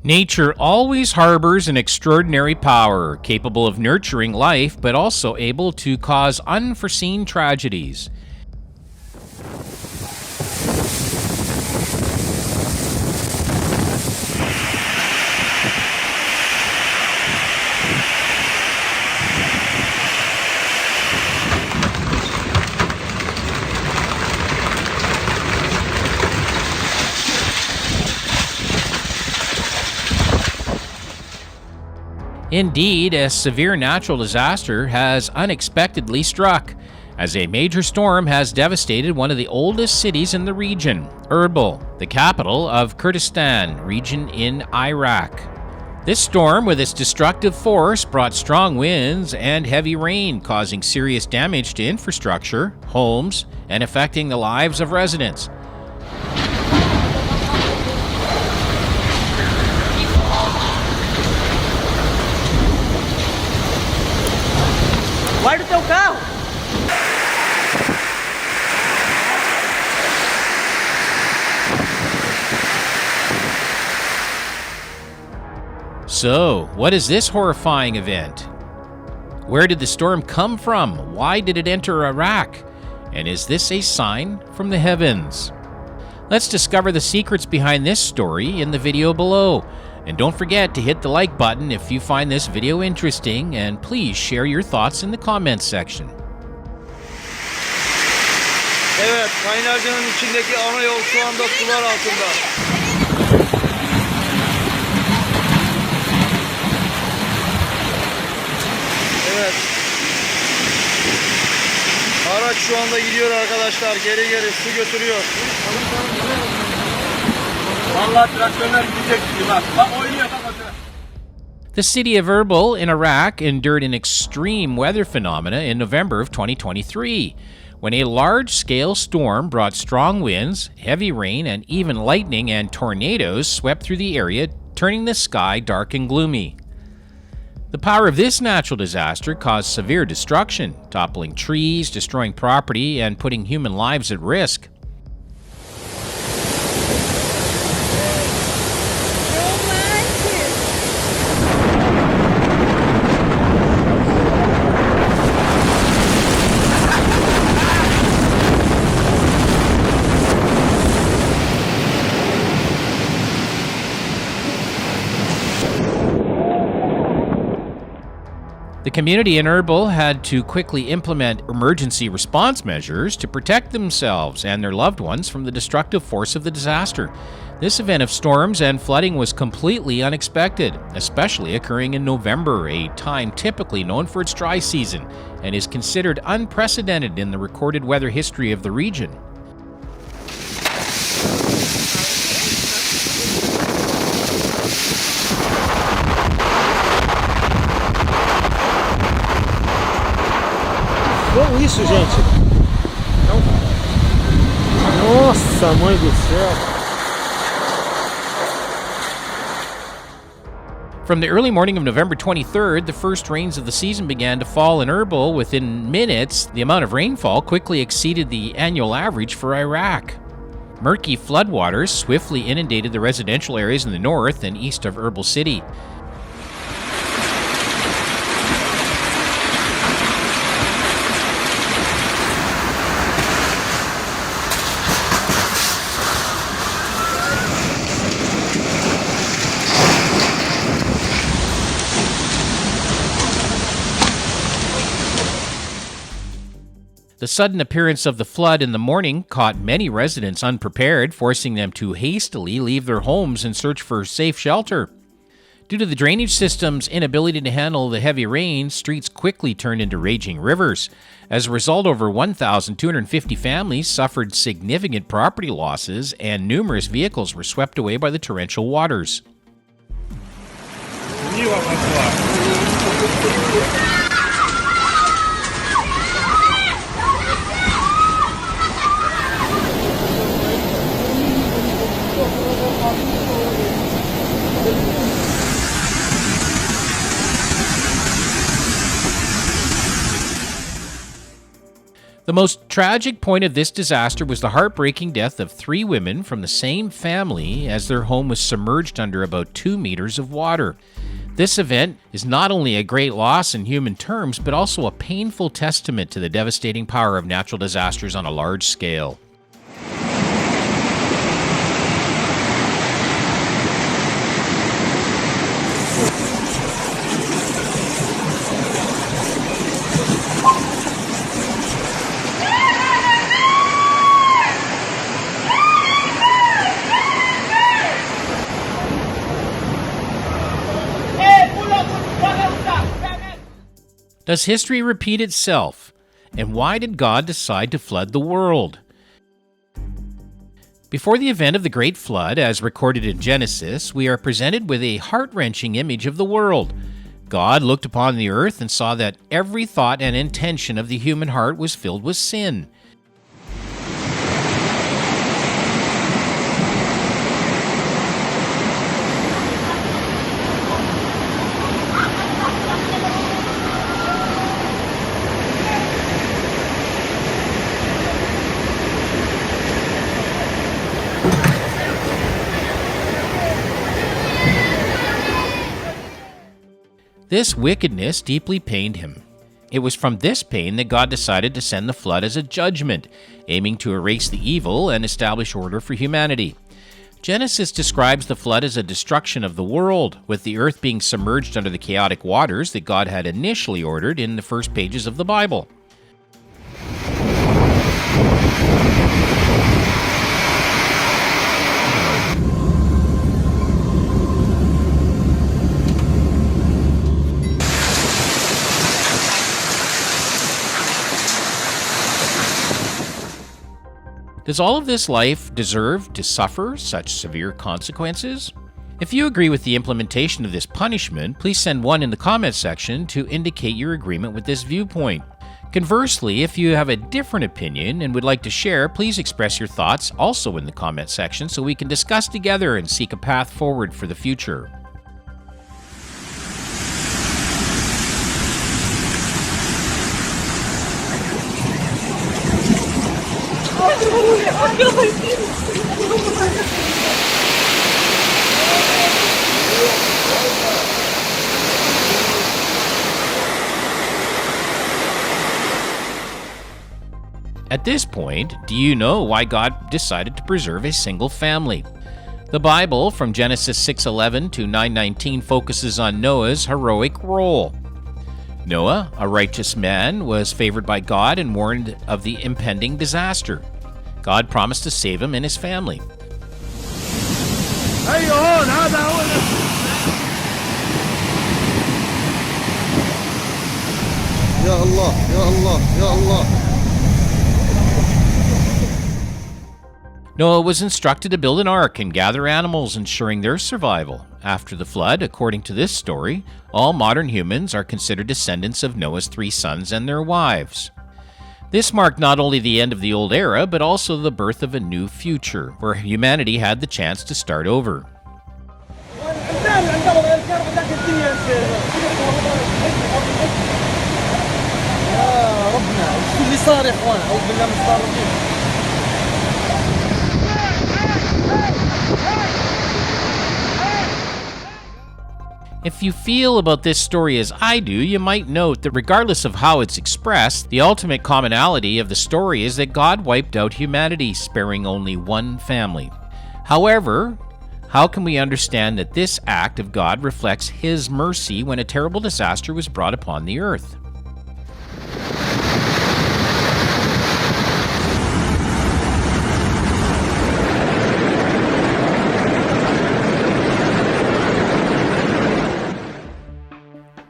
Nature always harbors an extraordinary power, capable of nurturing life, but also able to cause unforeseen tragedies. Indeed, a severe natural disaster has unexpectedly struck, as a major storm has devastated one of the oldest cities in the region, Erbil, the capital of Kurdistan region in Iraq. This storm, with its destructive force, brought strong winds and heavy rain, causing serious damage to infrastructure, homes, and affecting the lives of residents. Vai do teu carro! So, what is this horrifying event? Where did the storm come from? Why did it enter Iraq? And is this a sign from the heavens? Let's discover the secrets behind this story in the video below. And don't forget to hit the like button if you find this video interesting, and please share your thoughts in the comments section. Evet, kaynarcanın içindeki ana yol şu anda sular altında. Evet. Araç şu anda gidiyor arkadaşlar, geri geri su götürüyor. The city of Erbil in Iraq endured an extreme weather phenomena in November of 2023, when a large-scale storm brought strong winds, heavy rain, and even lightning and tornadoes swept through the area, turning the sky dark and gloomy. The power of this natural disaster caused severe destruction, toppling trees, destroying property, and putting human lives at risk. The community in Erbil had to quickly implement emergency response measures to protect themselves and their loved ones from the destructive force of the disaster. This event of storms and flooding was completely unexpected, especially occurring in November, a time typically known for its dry season, and is considered unprecedented in the recorded weather history of the region. Olha isso, gente! Nossa, mãe do céu! From the early morning of November 23rd, the first rains of the season began to fall in Erbil. Within minutes, the amount of rainfall quickly exceeded the annual average for Iraq. Murky floodwaters swiftly inundated the residential areas in the north and east of Erbil city. The sudden appearance of the flood in the morning caught many residents unprepared, forcing them to hastily leave their homes in search for safe shelter. Due to the drainage system's inability to handle the heavy rain, streets quickly turned into raging rivers. As a result, over 1,250 families suffered significant property losses, and numerous vehicles were swept away by the torrential waters. The most tragic point of this disaster was the heartbreaking death of 3 women from the same family as their home was submerged under about 2 meters of water. This event is not only a great loss in human terms, but also a painful testament to the devastating power of natural disasters on a large scale. Does history repeat itself? And why did God decide to flood the world? Before the event of the Great Flood, as recorded in Genesis, we are presented with a heart-wrenching image of the world. God looked upon the earth and saw that every thought and intention of the human heart was filled with sin. This wickedness deeply pained him. It was from this pain that God decided to send the flood as a judgment, aiming to erase the evil and establish order for humanity. Genesis describes the flood as a destruction of the world, with the earth being submerged under the chaotic waters that God had initially ordered in the first pages of the Bible. Does all of this life deserve to suffer such severe consequences? If you agree with the implementation of this punishment, please send 1 in the comments section to indicate your agreement with this viewpoint. Conversely, if you have a different opinion and would like to share, please express your thoughts also in the comment section so we can discuss together and seek a path forward for the future. At this point, do you know why God decided to preserve a single family? The Bible, from Genesis 6:11 to 9:19, focuses on Noah's heroic role. Noah, a righteous man, was favored by God and warned of the impending disaster. God promised to save him and his family. Ya Allah, Ya Allah, Ya Allah. Noah was instructed to build an ark and gather animals, ensuring their survival. After the flood, according to this story, all modern humans are considered descendants of Noah's 3 sons and their wives. This marked not only the end of the old era, but also the birth of a new future, where humanity had the chance to start over. If you feel about this story as I do, you might note that regardless of how it's expressed, the ultimate commonality of the story is that God wiped out humanity, sparing only 1 family. However, how can we understand that this act of God reflects His mercy when a terrible disaster was brought upon the earth?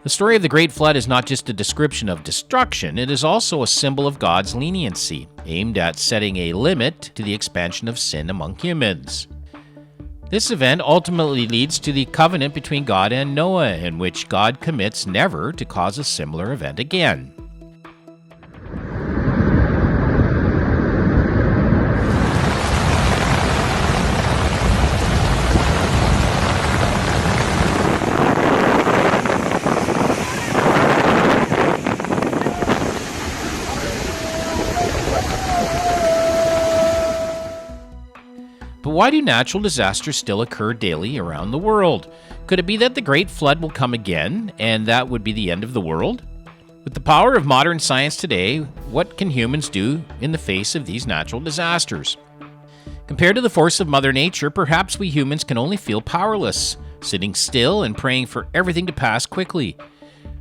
The story of the Great Flood is not just a description of destruction, it is also a symbol of God's leniency, aimed at setting a limit to the expansion of sin among humans. This event ultimately leads to the covenant between God and Noah, in which God commits never to cause a similar event again. why do natural disasters still occur daily around the world? Could it be that the Great Flood will come again, and that would be the end of the world? With the power of modern science today, what can humans do in the face of these natural disasters? Compared to the force of Mother Nature, perhaps we humans can only feel powerless, sitting still and praying for everything to pass quickly.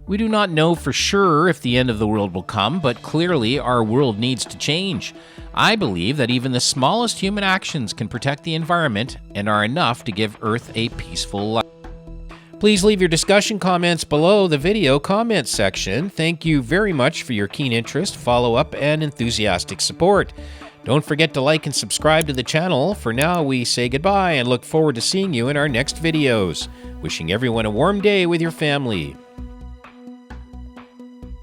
We do not know for sure if the end of the world will come, but clearly our world needs to change. I believe that even the smallest human actions can protect the environment and are enough to give Earth a peaceful life. Please leave your discussion comments below the video comments section. Thank you very much for your keen interest, follow-up, and enthusiastic support. Don't forget to like and subscribe to the channel. For now, we say goodbye and look forward to seeing you in our next videos. Wishing everyone a warm day with your family.